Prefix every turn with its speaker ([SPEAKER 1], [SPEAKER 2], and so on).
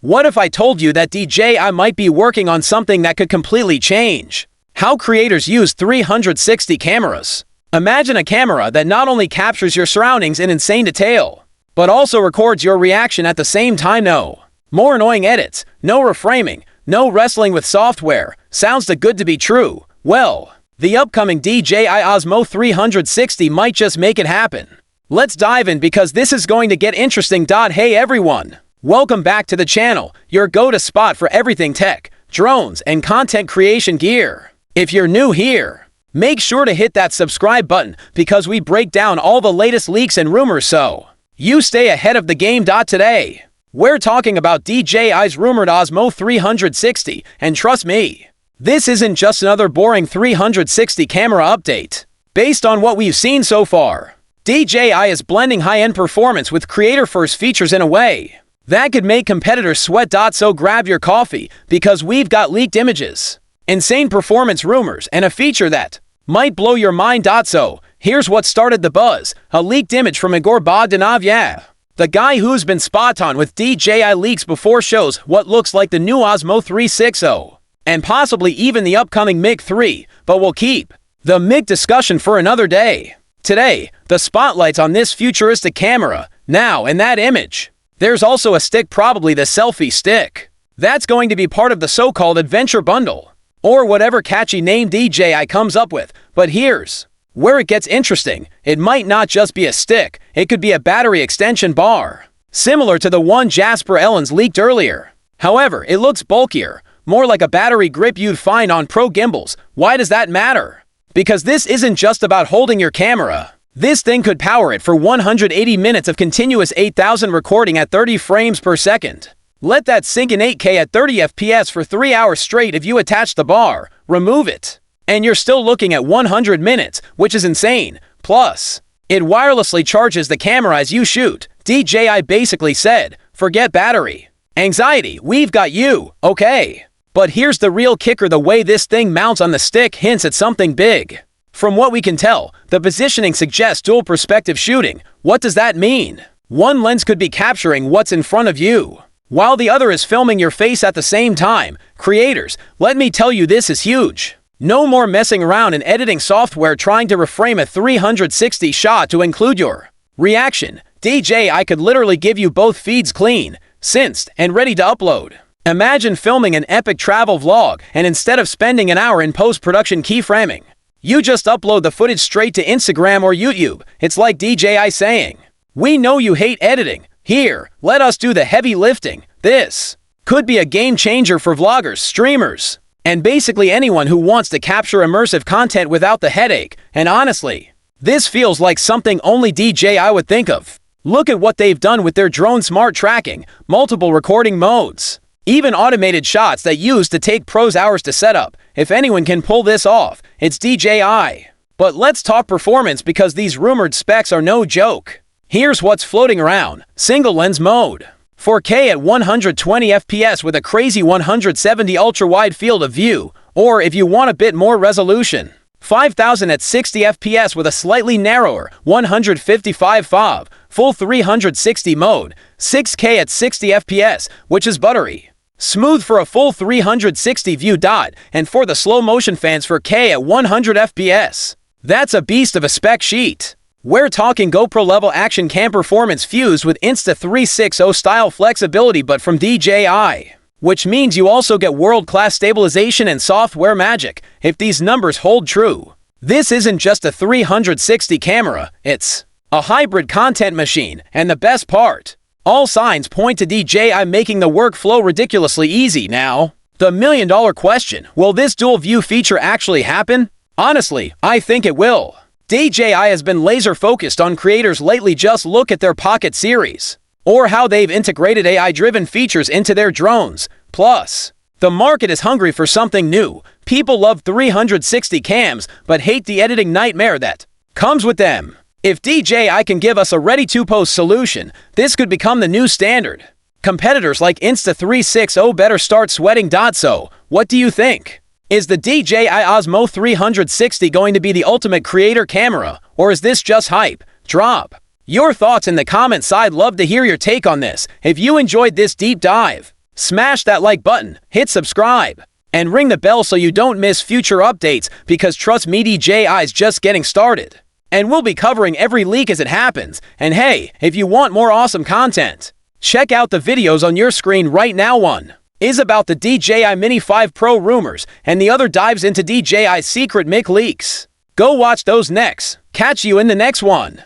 [SPEAKER 1] What if I told you that DJI might be working on something that could completely change how creators use 360 cameras? Imagine a camera that not only captures your surroundings in insane detail, but also records your reaction at the same time. No more annoying edits, no reframing, no wrestling with software. Sounds too good to be true. Well, the upcoming DJI Osmo 360 might just make it happen. Let's dive in because this is going to get interesting. Hey everyone! Welcome back to the channel, your go-to spot for everything tech, drones, and content creation gear. If you're new here, make sure to hit that subscribe button because we break down all the latest leaks and rumors so you stay ahead of the game. Today, we're talking about DJI's rumored Osmo 360, and trust me, this isn't just another boring 360 camera update. Based on what we've seen so far, DJI is blending high-end performance with creator-first features in a way that could make competitors sweat. So grab your coffee because we've got leaked images, insane performance rumors, and a feature that might blow your mind. So here's what started the buzz: a leaked image from Igor Bogdanov. Yeah, the guy who's been spot on with DJI leaks before shows what looks like the new Osmo 360 and possibly even the upcoming MiG 3, but we'll keep the MiG discussion for another day. Today, the spotlight's on this futuristic camera. Now, in that image, there's also a stick, probably the selfie stick. That's going to be part of the so-called adventure bundle, or whatever catchy name DJI comes up with. But here's where it gets interesting. It might not just be a stick, it could be a battery extension bar, similar to the one Jasper Ellens leaked earlier. However, it looks bulkier, more like a battery grip you'd find on pro gimbals. Why does that matter? Because this isn't just about holding your camera. This thing could power it for 180 minutes of continuous 8,000 recording at 30 frames per second. Let that sink in. 8K at 30 FPS for 3 hours straight. If you attach the bar, remove it, and you're still looking at 100 minutes, which is insane. Plus, it wirelessly charges the camera as you shoot. DJI basically said, forget battery anxiety, we've got you, okay? But here's the real kicker: the way this thing mounts on the stick hints at something big. From what we can tell, the positioning suggests dual perspective shooting. What does that mean? One lens could be capturing what's in front of you, while the other is filming your face at the same time. Creators, let me tell you, this is huge. No more messing around in editing software trying to reframe a 360 shot to include your reaction. DJI could literally give you both feeds clean, synced, and ready to upload. Imagine filming an epic travel vlog, and instead of spending an hour in post-production keyframing, you just upload the footage straight to Instagram or YouTube. It's like DJI saying, we know you hate editing. Here, let us do the heavy lifting. This could be a game changer for vloggers, streamers, and basically anyone who wants to capture immersive content without the headache. And honestly, this feels like something only DJI would think of. Look at what they've done with their drone smart tracking, multiple recording modes, even automated shots that used to take pros hours to set up. If anyone can pull this off, it's DJI. But let's talk performance because these rumored specs are no joke. Here's what's floating around: single lens mode, 4K at 120 FPS with a crazy 170 ultra-wide field of view, or if you want a bit more resolution, 5000 at 60 FPS with a slightly narrower 155 FOV, full 360 mode, 6K at 60 FPS, which is buttery smooth for a full 360 view. And for the slow motion fans, 4K at 100 FPS. That's a beast of a spec sheet. We're talking GoPro level action cam performance fused with Insta360 style flexibility, but from DJI, which means you also get world-class stabilization and software magic. If these numbers hold true, this isn't just a 360 camera, it's a hybrid content machine. And the best part, all signs point to DJI making the workflow ridiculously easy. Now, the million-dollar question: will this dual view feature actually happen? Honestly, I think it will. DJI has been laser-focused on creators lately. Just look at their Pocket series, or how they've integrated AI-driven features into their drones. Plus, the market is hungry for something new. People love 360 cams, but hate the editing nightmare that comes with them. If DJI can give us a ready-to-post solution, this could become the new standard. Competitors like Insta360 better start sweating. So, what do you think? Is the DJI Osmo 360 going to be the ultimate creator camera, or is this just hype? Drop your thoughts in the comment side. Love to hear your take on this. If you enjoyed this deep dive, Smash that like button, hit subscribe, and ring the bell so you don't miss future updates, because trust me, DJI's just getting started. And we'll be covering every leak as it happens. And hey, if you want more awesome content, check out the videos on your screen right now. One is about the DJI Mini 5 Pro rumors, and the other dives into DJI's secret mic leaks. Go watch those next. Catch you in the next one.